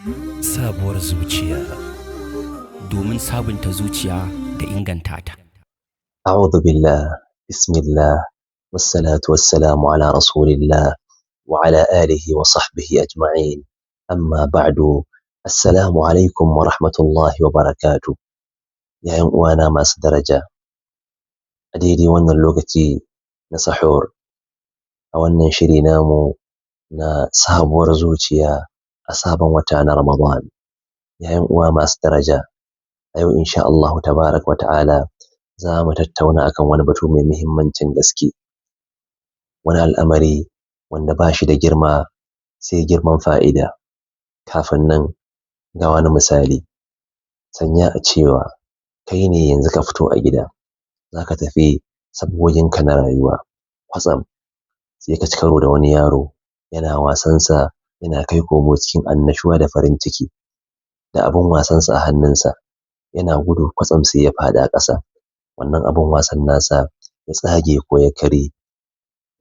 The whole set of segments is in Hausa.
Sabuwar zuciya domin sabunta zuciya da inganta ta. أعوذ بالله بسم الله والصلاة والسلام على رسول الله وعلى آله وصحبه أجمعين أما بعد السلام عليكم ورحمة الله وبركاته يا وانا masu daraja a daidai wannan lokaci na sahur a wannan shiri namu na sabuwar zuciya a sabon wata na Ramadan ya uwa masu daraja a yau insha Allah tabaraka wa ta'ala za mu tattauna akan wani batu mai muhimmancin gaske, wani al'amari wanda ba shi da girma sai girman fa'ida. Kafin nan ga wani misali, sanya a cewa kai ne yanzu ka fito a gida za ka tafi sabgoginka na rayuwa, kwatsam sai ka ci karo da wani yaro yana wasansa yana kai komo cikin annashuwa da farin ciki da abin wasansa a hannunsa, yana gudu kwatsam sai ya faɗi a ƙasa. Wannan abin wasan nasa ya tsage ko ya karye.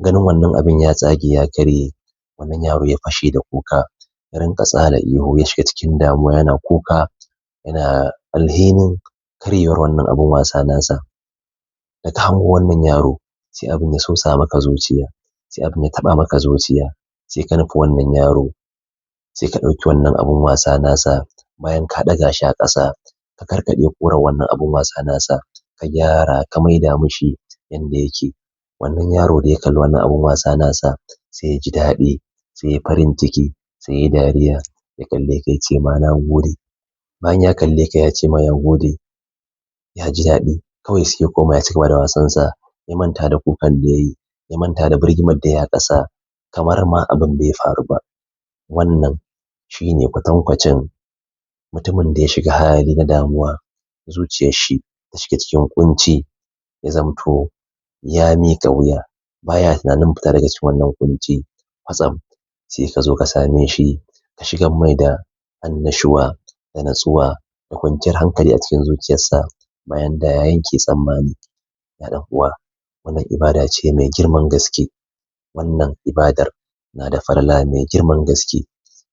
Ganin wannan abin ya tsage ya karye, wannan yaro ya fashe da kuka, ya rinƙa tsala ihu, ya shiga cikin damuwa yana kuka, yana alhinin karyewar wannan abin wasa nasa. Da ka hango wannan yaro sai abin ya sosa maka zuciya, sai abin ya taɓa maka zuciya, sai ka nufi wannan yaro, sai ka ɗauki wannan abin wasa nasa, bayan ka ɗaga shi a ƙasa, ka karkaɗe ƙurar wannan abin wasa nasa, ka gyara ka maida mishi yanda yake. Wannan yaro da ya kalli wannan abin wasa nasa sai ya ji daɗi, sai ya farin ciki, sai ya dariya, ya kalle ka ya ce ma na gode. Bayan ya kalle ka ya ce ma ya gode, ya ji daɗi, kawai sai ya koma ya cigaba da wasansa, ya manta da kukan da ya yi, ya manta da birgimar da ya ƙasa, kamar ma abin bai faru ba. Wannan shi ne kwatankwacin mutumin da ya shiga hali na damuwa, zuciyar shi ta shiga cikin ƙunci, ya zamto ya miƙa wuya, baya tunanin fita daga cikin wannan ƙunci. Kwatsam sai ka zo ka same shi, ka shigar mai da annashuwa da natsuwa da kwanciyar hankali a cikin zuciyarsa bayan da ya yanke tsammani. Ya ɗan uwa, wannan ibada ce mai girman gaske, wannan ibadar na da falala mai girman gaske.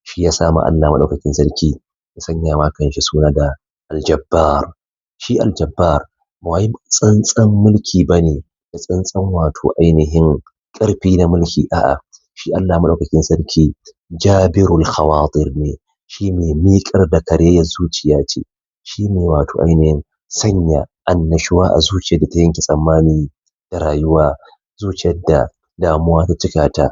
Shi ya sa ma Allah Maɗaukakin Sarki ya sanya wa kanshi suna da Al-Jabbar. Shi Al-Jabbar ba wai tsantsan mulki bane da tsantsan wato ainihin ƙarfi na mulki, a'a, shi Allah Maɗaukakin Sarki Jabirul Khawatir ne, shi mai miƙar da karyar zuciya ce, shi mai wato ainihin sanya annashuwa a zuciyar da ta yanke tsammani da rayuwa, zuciyar da damuwa ta cika ta,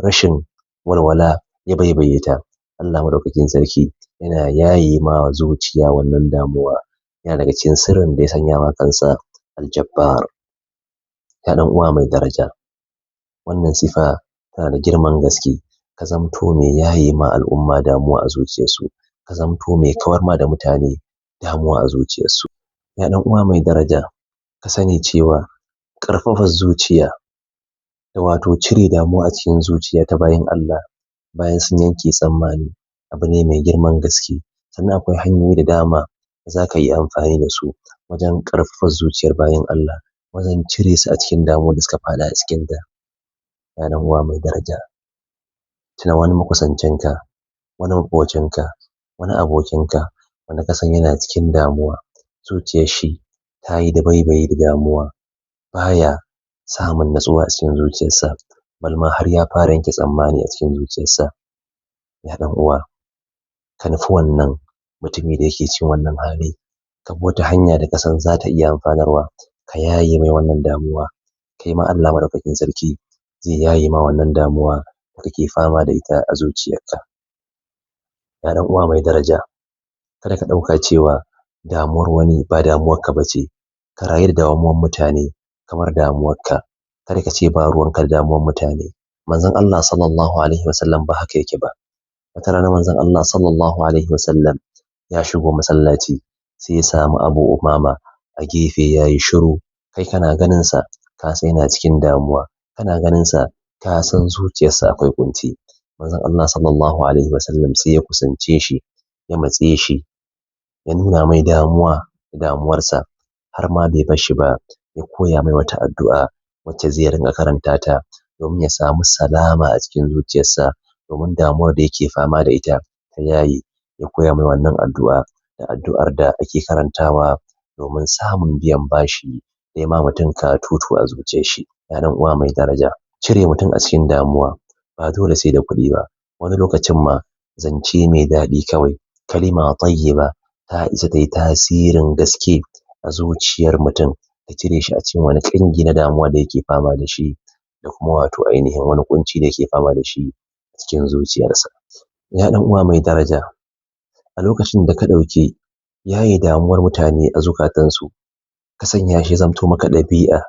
rashin walwala ya baibaye ta. Allah Maɗaukakin Sarki yana yaye ma zuciya wannan damuwa, yana daga cikin sirrin da ya sanya wa kansa Al-Jabbar. Ya ɗan uwa mai daraja, wannan sifa tana da girman gaske, ka zamto mai yaye ma al'umma damuwa a zuciyarsu, ka zamto mai kawar ma da mutane damuwa a zuciyarsu. Ya ɗan uwa mai daraja, ka sani cewa ƙarfafa zuciya da wato cire damuwa a cikin zuciya ta bayin Allah bayan sun yanke tsammani abu ne mai girman gaske. Sannan akwai hanyoyi da dama da za ka yi amfani da su wajen ƙarfafa zuciyar bayin Allah, wajen cire su a cikin damuwar da suka faɗa a cikinta. Ya ɗan uwa mai daraja, tuna wani makusancinka, wani maƙocinka, wani abokinka wanda ka san yana cikin damuwa, zuciyar shi ta yi dabaibayi da damuwa, baya samun natsuwa a cikin zuciyarsa, bal ma har ya fara yanke tsammani a cikin zuciyarsa. Ya ɗan uwa, ka nufi wannan mutumi da yake cikin wannan hali, ka bi wata hanya da ka san za ta iya amfanarwa, ka yaye mai wannan damuwa, kai ma Allah Maɗaukakin Sarki zai yaye ma wannan damuwa da kake fama da ita a zuciyarka. Ya ɗan uwa mai daraja, kada ka ɗauka cewa damuwar wani ba damuwarka ba ce, ka rayu da damuwar mutane kamar damuwarka, kada ka ce ba ruwanka da damuwar mutane. Manzon Allah sallallahu alaihi wasallam ba haka yake ba. Wata rana manzon Allah sallallahu alaihi wasallam ya shigo masallaci, sai ya samu Abu Umama a gefe ya yi shiru. Kai kana ganinsa ka san yana cikin damuwa, kana ganinsa ka san zuciyarsa akwai ƙunci. Manzon Allah sallallahu alaihi wasallam sai ya kusance shi, ya matse shi, ya nuna mai damuwa da damuwarsa, har ma bai bar shi ba, ya koya mai wata addu'a wacce zai ringa karanta ta domin ya samu salama a cikin zuciyarsa, domin damuwar da yake fama da ita ta yaye, ya koya mai wannan addu'a da addu'ar da ake karantawa domin samun biyan bashi da ya ma mutum katutu a zuciyar shi. Ya ɗan uwa mai daraja, cire mutum a cikin damuwa ba dole sai da kuɗi ba. Wani lokacin ma zance mai daɗi kawai, kalima tayyiba, ta isa ta yi tasirin gaske a zuciyar mutum, ta cire shi a cikin wani ƙangi na damuwa da yake fama da shi, da kuma wato ainihin wani ƙunci da yake fama da shi a cikin zuciyarsa. Ya ɗan uwa mai daraja, a lokacin da ka ɗauki yaye damuwar mutane a zukatansu, ka sanya shi ya zamto maka ɗabi'a,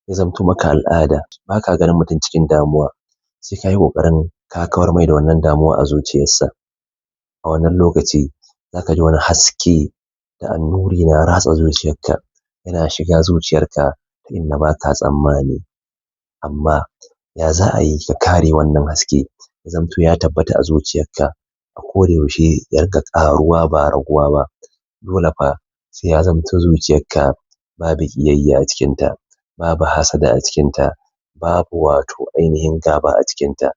ya zamto maka al'ada, ba ka ganin mutum cikin damuwa, sai ka yi ƙoƙarin ka kawar mai da wannan damuwa a zuciyarsa. A wannan lokaci za ka ji wani haske da annuri na ratsa zuciyarka, yana shiga zuciyarka ta inda ba ka tsammani. Amma ya za a yi ka kare wannan haske ya zamto ya tabbata a zuciyarka a koda yaushe, ya riƙa ƙaruwa ba raguwa ba? Dole fa sai ya zamto zuciyarka babu ƙiyayya a cikinta, babu hassada a cikinta, babu wato ainihin gaba a cikinta.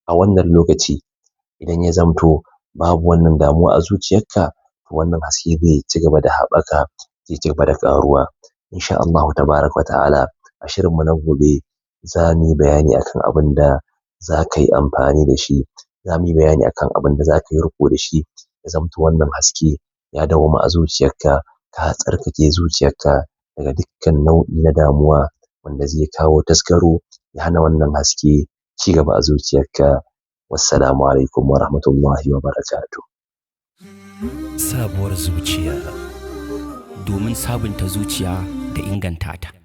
A wannan lokaci idan ya zamto babu wannan damuwa a zuciyarka, to wannan haske zai ci gaba da haɓaka, zai ci gaba da ƙaruwa. Insha Allahu tabaraka wa ta'ala a shirinmu na gobe za mu yi bayani akan abin da za ka yi amfani da shi, za mu yi bayani akan abin da za ka yi riƙo da shi, ya zamto wannan haske ya dawwama a zuciyarka, ka tsarkake zuciyarka daga dukkan nau'i na damuwa wanda zai kawo tasgaro, ya hana wannan haske ci gaba a zuciyarka. Wassalamu alaikum wa rahmatullahi wa barakatuh. Sabuwar zuciya, domin sabunta zuciya da inganta ta.